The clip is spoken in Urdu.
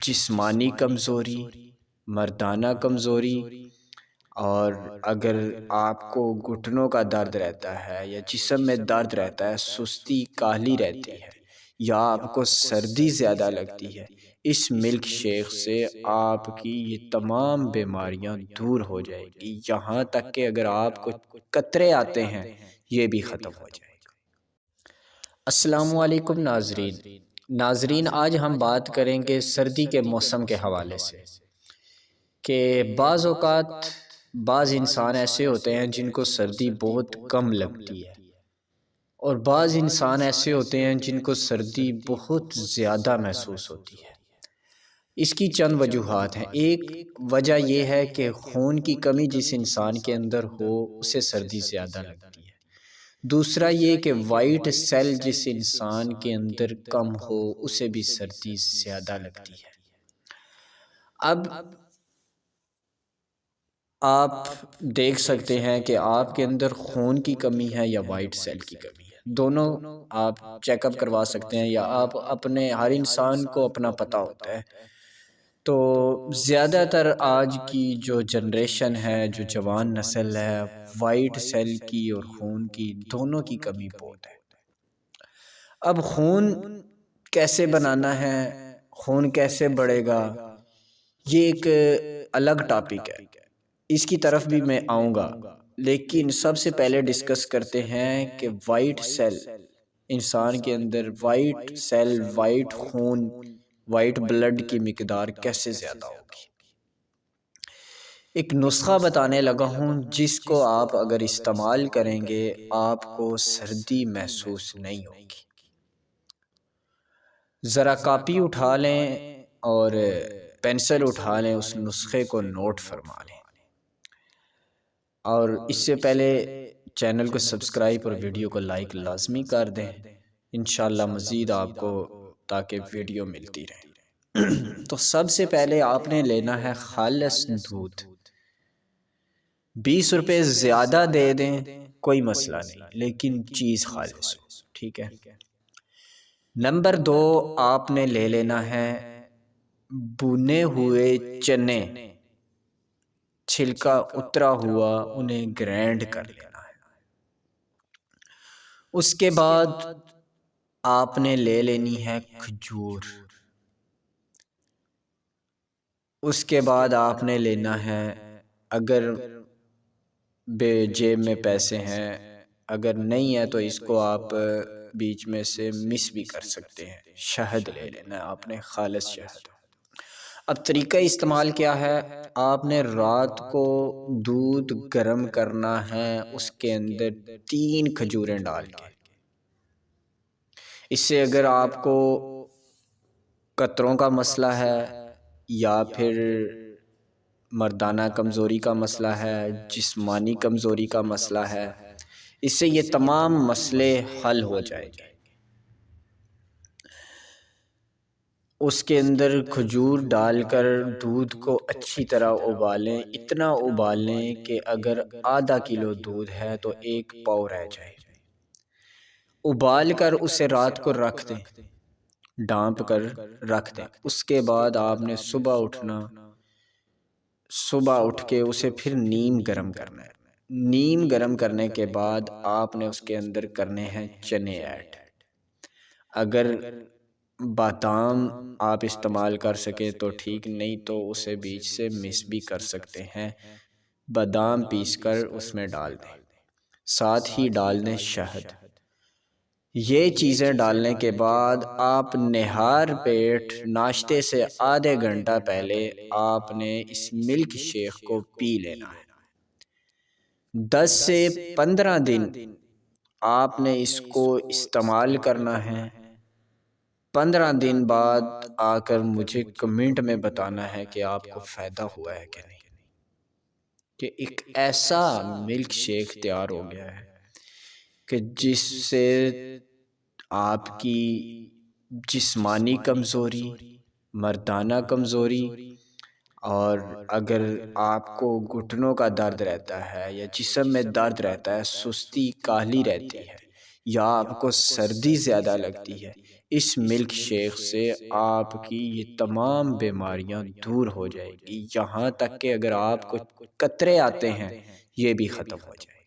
جسمانی کمزوری، مردانہ کمزوری، اور اگر آپ کو گھٹنوں کا درد رہتا ہے یا جسم میں درد رہتا ہے، سستی کاہلی رہتی ہے، یا آپ کو سردی زیادہ لگتی ہے، اس ملک شیک سے آپ کی یہ تمام بیماریاں دور ہو جائے گی، یہاں تک کہ اگر آپ کو قطرے آتے ہیں یہ بھی ختم ہو جائے گا۔ السلام علیکم ناظرین، آج ہم بات کریں گے سردی کے موسم کے حوالے سے کہ بعض اوقات بعض انسان ایسے ہوتے ہیں جن کو سردی بہت کم لگتی ہے، اور بعض انسان ایسے ہوتے ہیں جن کو سردی بہت زیادہ محسوس ہوتی ہے۔ اس کی چند وجوہات ہیں۔ ایک وجہ یہ ہے کہ خون کی کمی جس انسان کے اندر ہو اسے سردی زیادہ لگتی ہے۔ دوسرا یہ کہ وائٹ سیل جس انسان کے اندر کم ہو اسے بھی سردی زیادہ لگتی ہے۔ اب آپ دیکھ سکتے ہیں کہ آپ کے اندر خون کی کمی ہے یا وائٹ سیل کی کمی ہے، دونوں آپ چیک اپ کروا سکتے ہیں، یا آپ اپنے ہر انسان کو اپنا پتہ ہوتا ہے۔ تو زیادہ تر آج کی جو جنریشن ہے، جو جوان نسل ہے، وائٹ سیل کی اور خون کی دونوں کی کمی بہت ہے۔ اب خون کیسے بنانا ہے، خون کیسے بڑھے گا، یہ ایک الگ ٹاپک ہے، اس کی طرف بھی میں آؤں گا، لیکن سب سے پہلے ڈسکس کرتے ہیں کہ وائٹ سیل انسان کے اندر، وائٹ سیل، وائٹ خون، وائٹ بلڈ کی مقدار کیسے زیادہ ہوگی۔ ایک نسخہ بتانے لگا ہوں جس کو آپ اگر استعمال کریں گے آپ کو سردی محسوس نہیں ہوگی۔ ذرا کاپی اٹھا لیں اور پینسل اٹھا لیں، اس نسخے کو نوٹ فرما لیں، اور اس سے پہلے چینل کو سبسکرائب اور ویڈیو کو لائک لازمی کر دیں، انشاءاللہ مزید آپ کو تاکہ ویڈیو ملتی رہے۔ تو سب سے پہلے آپ نے لینا ہے خالص دودھ۔ 20 روپے زیادہ دے دیں کوئی مسئلہ نہیں، لیکن چیز خالص ہو، ٹھیک ہے۔ نمبر 2، آپ نے لے لینا ہے بھنے ہوئے چنے، چھلکا اترا ہوا، انہیں گرینڈ کر لینا ہے۔ اس کے بعد آپ نے لے لینی ہے کھجور۔ اس کے بعد آپ نے لینا ہے، اگر جیب میں پیسے ہیں، اگر نہیں ہے تو اس کو آپ بیچ میں سے مس بھی کر سکتے ہیں، شہد لے لینا ہے آپ نے، خالص شہد۔ اب طریقہ استعمال کیا ہے، آپ نے رات کو دودھ گرم کرنا ہے، اس کے اندر 3 کھجوریں ڈال کے۔ اس سے اگر آپ کو قطروں کا مسئلہ ہے یا پھر مردانہ کمزوری کا مسئلہ ہے، جسمانی کمزوری کا مسئلہ ہے، اس سے یہ تمام مسئلے حل ہو جائیں گے۔ اس کے اندر کھجور ڈال کر دودھ کو اچھی طرح ابالیں، اتنا ابالیں کہ اگر آدھا کلو دودھ ہے تو 1 پاؤ رہ جائے۔ ابال کر اسے رات کو رکھ دیں، ڈانپ کر رکھ دیں۔ اس کے بعد آپ نے صبح اٹھ کے اسے پھر نیم گرم کرنا ہے۔ نیم گرم کرنے کے بعد آپ نے اس کے اندر کرنے ہیں چنے ایڈ۔ اگر بادام آپ استعمال کر سکے تو ٹھیک، نہیں تو اسے بیچ سے مس بھی کر سکتے ہیں۔ بادام پیس کر اس میں ڈال دیں، ساتھ ہی ڈال دیں شہد۔ یہ چیزیں ڈالنے کے بعد آپ نہار پیٹ ناشتے سے آدھے گھنٹہ پہلے آپ نے اس ملک شیک کو پی لینا ہے۔ 10 سے 15 دن آپ نے اس کو استعمال کرنا ہے۔ 15 دن بعد آ کر مجھے کمنٹ میں بتانا ہے کہ آپ کو فائدہ ہوا ہے کہ نہیں، کہ ایک ایسا ملک شیک تیار ہو گیا ہے کہ جس سے آپ کی جسمانی کمزوری، مردانہ کمزوری، اور اگر آپ کو گھٹنوں کا درد رہتا ہے یا جسم میں درد رہتا ہے، سستی کاہلی رہتی ہے، یا آپ کو سردی زیادہ لگتی ہے، اس ملک شیک سے آپ کی یہ تمام بیماریاں دور ہو جائے گی، یہاں تک کہ اگر آپ کو قطرے آتے ہیں یہ بھی ختم ہو جائے۔